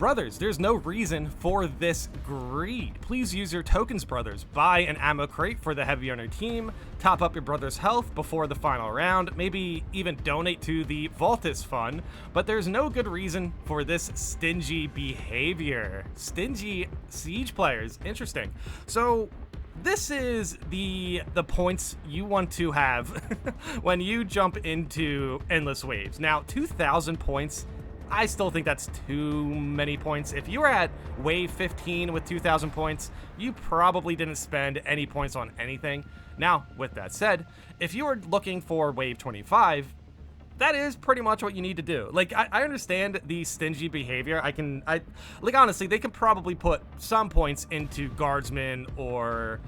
brothers, there's no reason for this greed. Please use your tokens, brothers. Buy an ammo crate for the heavy on your team, top up your brother's health before the final round, maybe even donate to the Vaultus Fund, but there's no good reason for this stingy behavior. Stingy siege players, interesting. So this is the points you want to have when you jump into Endless Waves. Now, 2,000 points, I still think that's too many points. If you were at Wave 15 with 2,000 points, you probably didn't spend any points on anything. Now, with that said, if you were looking for Wave 25, that is pretty much what you need to do. Like, I understand the stingy behavior. Like, honestly, they could probably put some points into Guardsmen or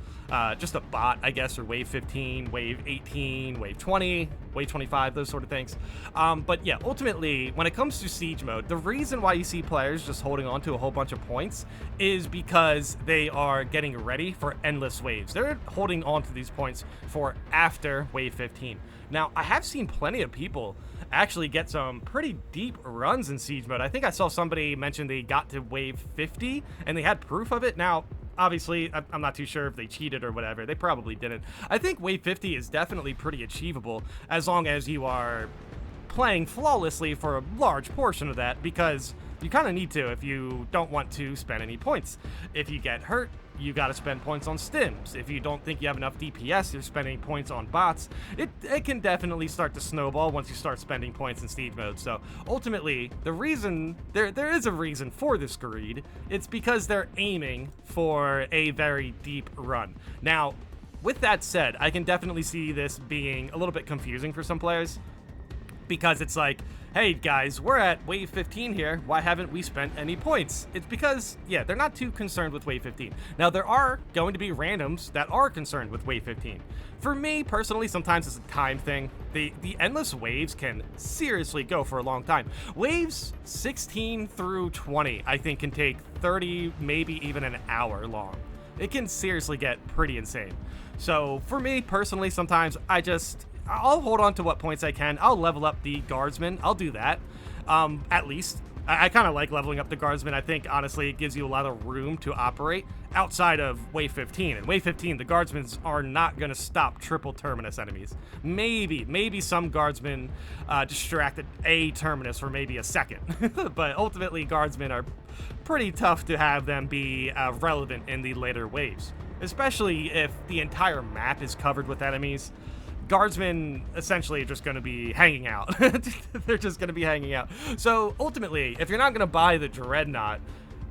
just a bot, I guess, or Wave 15, Wave 18, Wave 20, Wave 25, those sort of things. But yeah, ultimately, when it comes to Siege mode, the reason why you see players just holding on to a whole bunch of points is because they are getting ready for Endless Waves. They're holding on to these points for after Wave 15. Now, I have seen plenty of people actually get some pretty deep runs in Siege mode. I think I saw somebody mention they got to Wave 50 and they had proof of it. Now, obviously, I'm not too sure if they cheated or whatever. They probably didn't. I think Wave 50 is definitely pretty achievable as long as you are playing flawlessly for a large portion of that, because you kind of need to if you don't want to spend any points. If you get hurt, you got to spend points on stims. If you don't think you have enough DPS, you're spending points on bots. It can definitely start to snowball once you start spending points in Siege mode. So ultimately, the reason there is a reason for this greed. It's because they're aiming for a very deep run. Now, with that said, I can definitely see this being a little bit confusing for some players, because it's like, hey guys, we're at Wave 15 here, why haven't we spent any points? It's because, yeah, they're not too concerned with Wave 15. Now, there are going to be randoms that are concerned with Wave 15. For me, personally, sometimes it's a time thing. The Endless Waves can seriously go for a long time. Waves 16 through 20, I think, can take 30, maybe even an hour long. It can seriously get pretty insane. So, for me, personally, sometimes I'll hold on to what points I can. I'll level up the Guardsmen. I'll do that, at least. I kind of like leveling up the Guardsmen. I think, honestly, it gives you a lot of room to operate outside of Wave 15. And Wave 15, the Guardsmen are not going to stop triple Terminus enemies. Maybe some Guardsmen distracted a Terminus for maybe a second. But ultimately, Guardsmen are pretty tough to have them be relevant in the later waves, especially if the entire map is covered with enemies. Guardsmen essentially are just going to be hanging out. They're just going to be hanging out. So ultimately, if you're not going to buy the Dreadnought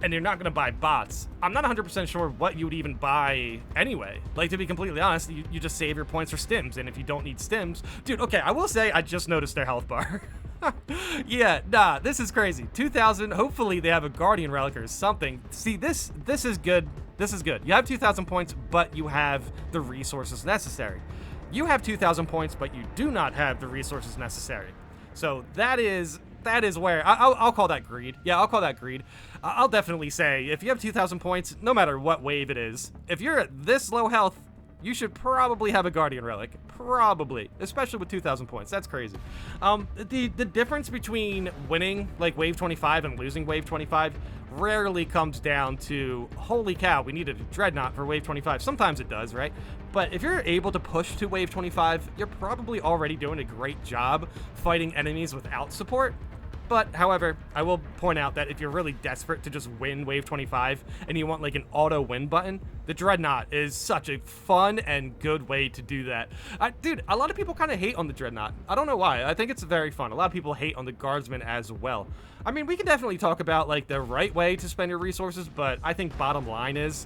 and you're not going to buy bots, I'm not 100% sure what you would even buy anyway. Like, to be completely honest, you just save your points for stims. And if you don't need stims, dude, okay, I will say I just noticed their health bar. Yeah, nah, this is crazy. 2,000. Hopefully they have a Guardian Relic or something. See, this is good. This is good. You have 2,000 points, but you have the resources necessary. You have 2,000 points, but you do not have the resources necessary. So that is where I'll call that greed. Yeah, I'll call that greed. I'll definitely say if you have 2,000 points, no matter what wave it is, if you're at this low health, you should probably have a Guardian Relic. Probably, especially with 2,000 points. That's crazy. The difference between winning like Wave 25 and losing Wave 25 rarely comes down to, holy cow, we needed a Dreadnought for Wave 25. Sometimes it does, right? But if you're able to push to Wave 25, you're probably already doing a great job fighting enemies without support. But, however, I will point out that if you're really desperate to just win Wave 25 and you want like an auto win button, the Dreadnought is such a fun and good way to do that. Dude, a lot of people kind of hate on the Dreadnought. I don't know why. I think it's very fun. A lot of people hate on the Guardsmen as well. I mean, we can definitely talk about like the right way to spend your resources, but I think bottom line is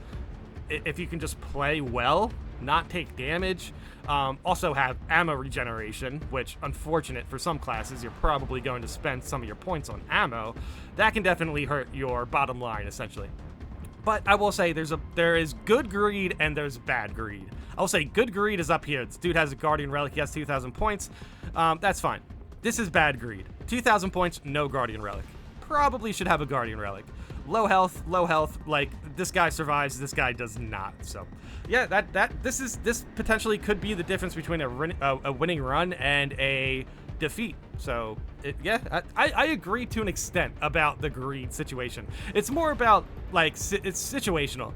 if you can just play well, not take damage, also have ammo regeneration, which, unfortunate for some classes, you're probably going to spend some of your points on ammo. That can definitely hurt your bottom line, essentially. But I will say there is good greed and there's bad greed. I'll say good greed is up here. This dude has a Guardian Relic, he has 2,000 points. That's fine. This is bad greed. 2,000 points, no Guardian Relic. Probably should have a Guardian Relic. Low health, like, this guy survives, this guy does not. So, yeah, this potentially could be the difference between a winning run and a defeat. So yeah, I agree to an extent about the greed situation. It's more about like it's situational.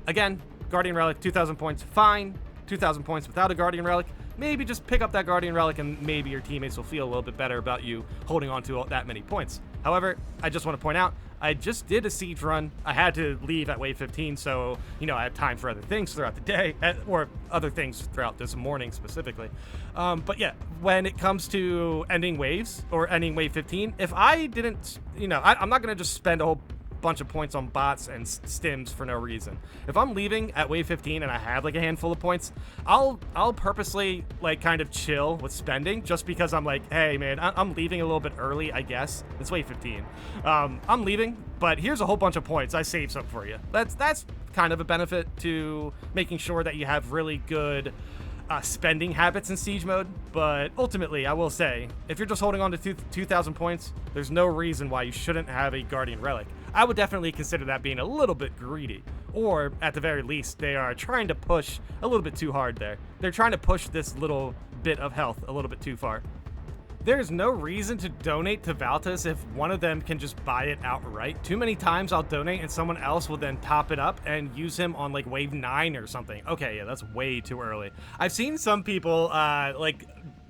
Again, Guardian Relic, 2,000 points, fine. 2,000 points without a Guardian Relic, maybe just pick up that Guardian Relic and maybe your teammates will feel a little bit better about you holding on to that many points. However, I just want to point out, I just did a siege run. I had to leave at wave 15, so, you know, I had time for other things throughout the day, or other things throughout this morning specifically. But yeah, when it comes to ending waves, or ending wave 15, if I didn't, you know, I'm not going to just spend a whole bunch of points on bots and stims for no reason. If I'm leaving at wave 15 and I have like a handful of points, I'll purposely like kind of chill with spending just because I'm like, hey man, I'm leaving a little bit early, I guess. It's wave 15. I'm leaving, but here's a whole bunch of points. I saved some for you. That's kind of a benefit to making sure that you have really good spending habits in siege mode. But ultimately, I will say, if you're just holding on to 2,000 points, there's no reason why you shouldn't have a Guardian Relic. I would definitely consider that being a little bit greedy, or at the very least, they are trying to push a little bit too hard there. They're trying to push this little bit of health a little bit too far. There's no reason to donate to Valtus if one of them can just buy it outright. Too many times I'll donate and someone else will then top it up and use him on like wave 9 or something. Okay, yeah, that's way too early. I've seen some people like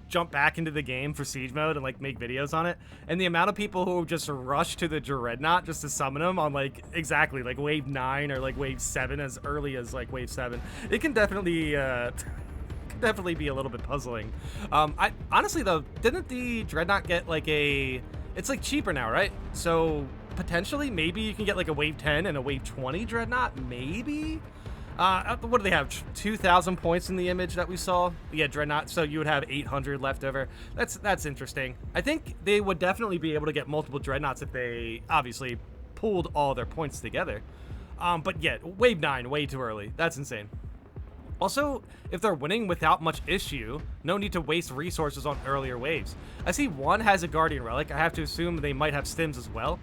jump back into the game for siege mode and like make videos on it, and the amount of people who just rush to the Dreadnought just to summon them on like exactly like wave 9 or like wave 7, as early as like wave 7, it can definitely definitely be a little bit puzzling. I honestly though, didn't the Dreadnought get like it's like cheaper now, right? So potentially maybe you can get like a wave 10 and a wave 20 Dreadnought, maybe. What do they have? 2,000 points in the image that we saw? Yeah, Dreadnought. So you would have 800 left over. That's interesting. I think they would definitely be able to get multiple Dreadnoughts if they obviously pooled all their points together. But yeah, wave 9, way too early. That's insane. Also, if they're winning without much issue, no need to waste resources on earlier waves. I see one has a Guardian Relic. I have to assume they might have stims as well.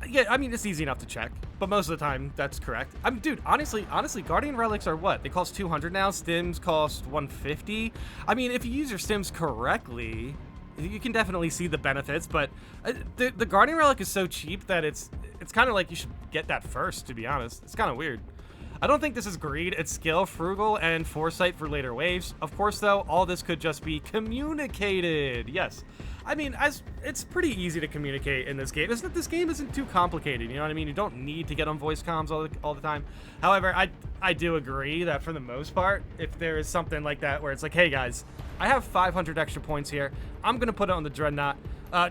Yeah, I mean, it's easy enough to check, but most of the time, that's correct. I mean, dude, honestly, Guardian Relics are what? They cost 200 now, stims cost 150. I mean, if you use your stims correctly, you can definitely see the benefits, but the Guardian Relic is so cheap that it's kind of like you should get that first, to be honest. It's kind of weird. I don't think this is greed. It's skill, frugal, and foresight for later waves. Of course, though, all this could just be communicated. Yes. I mean, it's pretty easy to communicate in this game. This game isn't too complicated, you know what I mean? You don't need to get on voice comms all the time. However, I do agree that for the most part, if there is something like that where it's like, hey guys, I have 500 extra points here. I'm going to put it on the Dreadnought.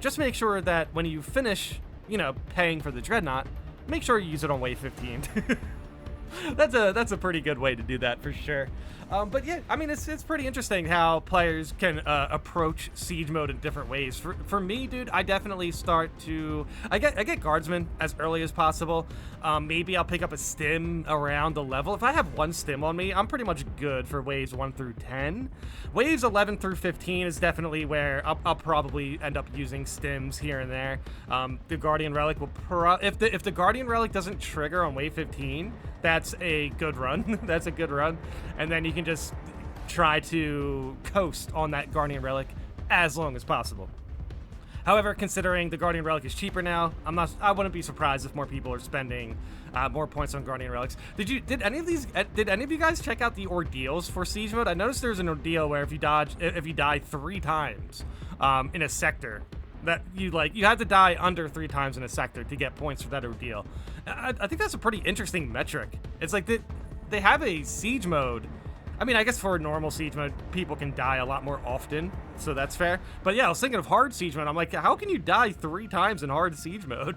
Just make sure that when you finish, you know, paying for the Dreadnought, make sure you use it on wave 15. That's a pretty good way to do that for sure. But yeah, I mean, it's pretty interesting how players can approach siege mode in different ways. For me, dude, I definitely start to I get guardsmen as early as possible. Maybe I'll pick up a stim around the level. If I have one stim on me, I'm pretty much good for waves 1 through 10. Waves 11 through 15 is definitely where I'll probably end up using stims here and there. The Guardian Relic will if the Guardian Relic doesn't trigger on wave 15, that's a good run. That's a good run. And then you can just try to coast on that Guardian Relic as long as possible. However, considering the Guardian Relic is cheaper now, I wouldn't be surprised if more people are spending more points on Guardian Relics. Did any of you guys check out the ordeals for siege mode? I noticed there's an ordeal where if you die 3 times in a sector, that you have to die under 3 times in a sector to get points for that ordeal. I think that's a pretty interesting metric. It's like they have a siege mode. I mean, I guess for normal siege mode, people can die a lot more often, so that's fair. But yeah, I was thinking of hard siege mode. I'm like, how can you die 3 times in hard siege mode?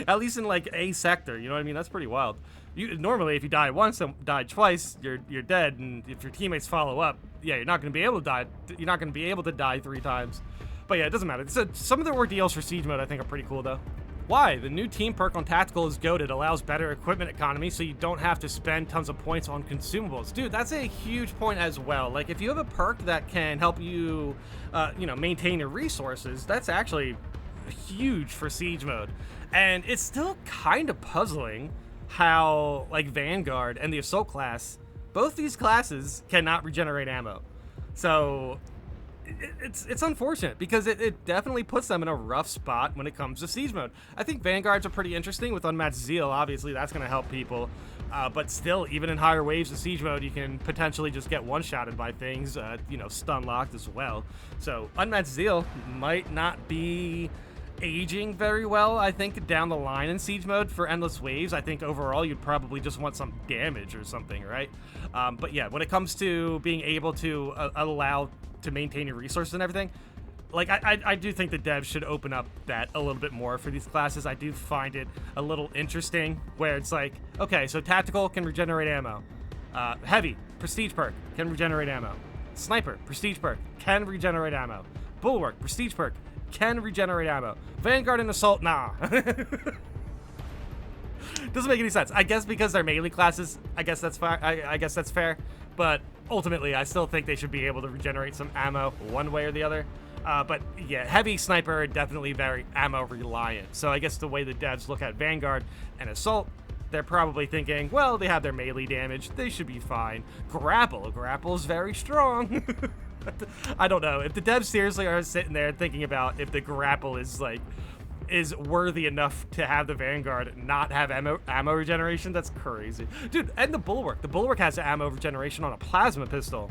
At least in like a sector, you know what I mean? That's pretty wild. Normally, if you die once and died twice, you're dead. And if your teammates follow up, yeah, you're not going to be able to die. You're not going to be able to die 3 times. But yeah, it doesn't matter. So some of the ordeals for siege mode I think are pretty cool though. Why? The new team perk on Tactical is goated. Allows better equipment economy so you don't have to spend tons of points on consumables. Dude, that's a huge point as well. Like, if you have a perk that can help you, maintain your resources, that's actually huge for siege mode. And it's still kind of puzzling how, like, Vanguard and the Assault class, both these classes cannot regenerate ammo. So it's unfortunate because it definitely puts them in a rough spot when it comes to siege mode. I think Vanguards are pretty interesting with unmatched zeal. Obviously, that's going to help people. But still, even in higher waves of siege mode, you can potentially just get one-shotted by things, stun locked as well. So unmatched zeal might not be aging very well, I think, down the line in siege mode for endless waves. I think overall you'd probably just want some damage or something, right? But yeah, when it comes to being able to allow to maintain your resources and everything, like I do think the devs should open up that a little bit more for these classes. I do find it a little interesting where it's like, okay, so tactical can regenerate ammo, heavy prestige perk can regenerate ammo, sniper prestige perk can regenerate ammo, bulwark prestige perk can regenerate ammo, Vanguard and assault, nah. Doesn't make any sense. I guess because they're melee classes, I guess that's fair. I guess that's fair. But ultimately, I still think they should be able to regenerate some ammo one way or the other. But yeah, heavy sniper are definitely very ammo reliant. So I guess the way the devs look at Vanguard and assault, they're probably thinking, well, they have their melee damage, they should be fine. Grapple is very strong. I don't know if the devs seriously are sitting there thinking about if the grapple is worthy enough to have the Vanguard not have ammo regeneration. That's crazy, dude. And the bulwark has ammo regeneration on a plasma pistol.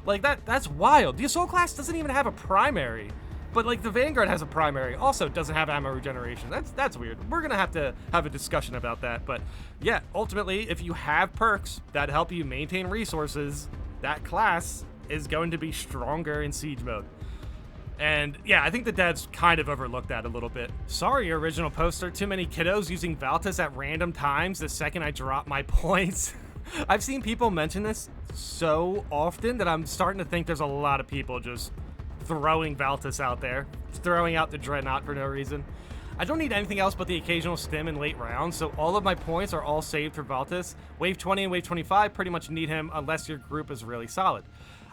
Like that's wild. The assault class doesn't even have a primary, but like the Vanguard has a primary, also doesn't have ammo regeneration. That's weird. We're gonna have to have a discussion about that. But yeah, ultimately, if you have perks that help you maintain resources, that class is going to be stronger in siege mode. And yeah, I think the devs kind of overlooked that a little bit. Sorry, original poster, too many kiddos using Valtis at random times the second I drop my points. I've seen people mention this so often that I'm starting to think there's a lot of people just throwing Valtis out there, just throwing out the Dreadnought for no reason. I don't need anything else but the occasional stim in late rounds, so all of my points are all saved for Valtis. Wave 20 and Wave 25 pretty much need him unless your group is really solid.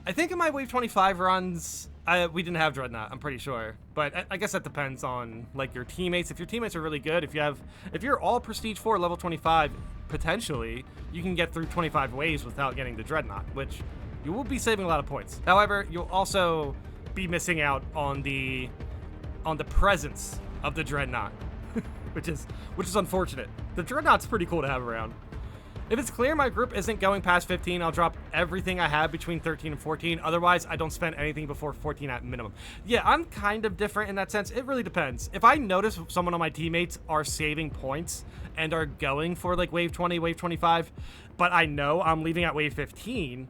I think in my Wave 25 runs, we didn't have Dreadnought, I'm pretty sure. But I guess that depends on like your teammates. If your teammates are really good, if you're all Prestige 4 level 25, potentially, you can get through 25 waves without getting the Dreadnought, which you will be saving a lot of points. However, you'll also be missing out on the presence of the Dreadnought, which is unfortunate. The Dreadnought's pretty cool to have around. If it's clear my group isn't going past 15, I'll drop everything I have between 13 and 14. Otherwise, I don't spend anything before 14 at minimum. Yeah, I'm kind of different in that sense. It really depends. If I notice someone on my teammates are saving points and are going for like wave 20, wave 25, but I know I'm leaving at wave 15,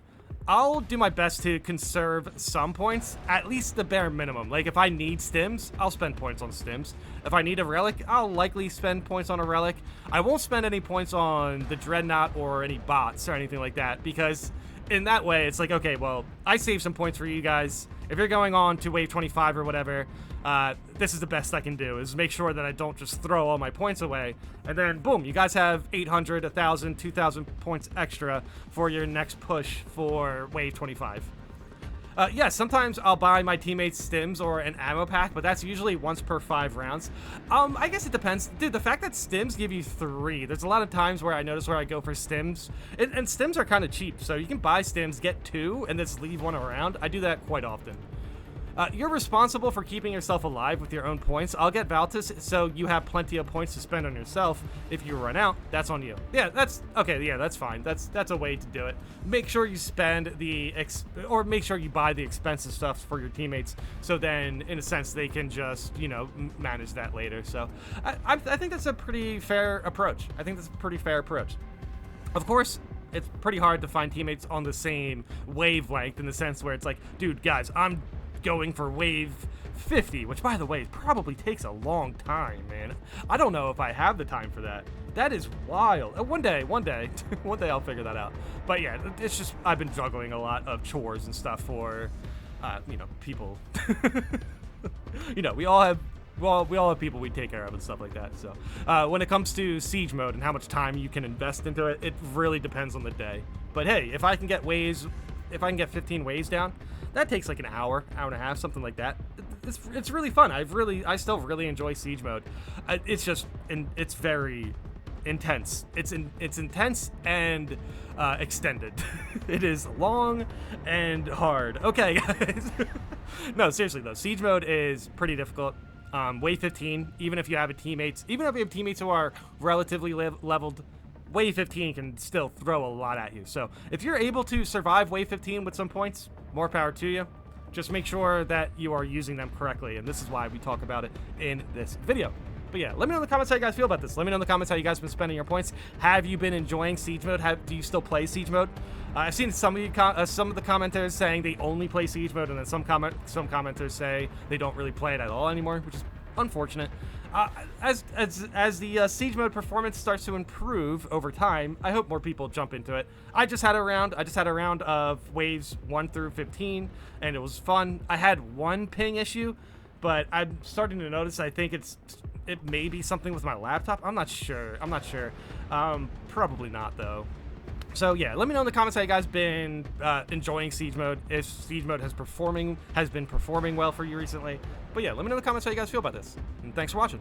I'll do my best to conserve some points, at least the bare minimum. Like if I need stims, I'll spend points on stims. If I need a relic, I'll likely spend points on a relic. I won't spend any points on the Dreadnought or any bots or anything like that, because in that way, it's like, okay, well, I saved some points for you guys. If you're going on to wave 25 or whatever, this is the best I can do, is make sure that I don't just throw all my points away. And then, boom, you guys have 800, 1,000, 2,000 points extra for your next push for wave 25. Yeah, sometimes I'll buy my teammates stims or an ammo pack, but that's usually once per 5 rounds. I guess it depends. Dude, the fact that stims give you 3, there's a lot of times where I notice where I go for stims, and stims are kind of cheap, so you can buy stims, get 2, and just leave 1 around. I do that quite often. You're responsible for keeping yourself alive with your own points. I'll get Valtis, so you have plenty of points to spend on yourself. If you run out, that's on you. Yeah, that's okay. Yeah, that's fine. That's a way to do it. Make sure you spend or make sure you buy the expensive stuff for your teammates, so then, in a sense, they can just, manage that later. So, I think that's a pretty fair approach. Of course, it's pretty hard to find teammates on the same wavelength in the sense where it's like, dude, guys, I'm going for wave 50, which by the way probably takes a long time, man. I don't know if I have the time for that. That is wild. One day one day I'll figure that out. But yeah, it's just I've been juggling a lot of chores and stuff for people. We all have people we take care of and stuff like that. So when it comes to siege mode and how much time you can invest into it, it really depends on the day. But hey, if I can get 15 waves down, that takes like an hour and a half, something like that. It's really fun. I still really enjoy siege mode. It's just it's very intense. It's intense and extended. It is long and hard. Okay, guys. No, seriously though, siege mode is pretty difficult. Wave 15, even if you have teammates who are relatively leveled, Wave 15 can still throw a lot at you. So if you're able to survive Wave 15 with some points, more power to you. Just make sure that you are using them correctly, and this is why we talk about it in this video. But yeah, let me know in the comments how you guys feel about this. Let me know in the comments how you guys have been spending your points. Have you been enjoying siege mode? Do you still play siege mode? I've seen some of the commenters saying they only play siege mode, and then some commenters say they don't really play it at all anymore, which is unfortunate. As the siege mode performance starts to improve over time, I hope more people jump into it. I just had a round of waves 1 through 15, and it was fun. I had one ping issue, but I'm starting to notice. I think it may be something with my laptop. I'm not sure. Probably not though. So yeah, let me know in the comments how you guys been enjoying siege mode, if siege mode has been performing well for you recently. But yeah, let me know in the comments how you guys feel about this. And thanks for watching.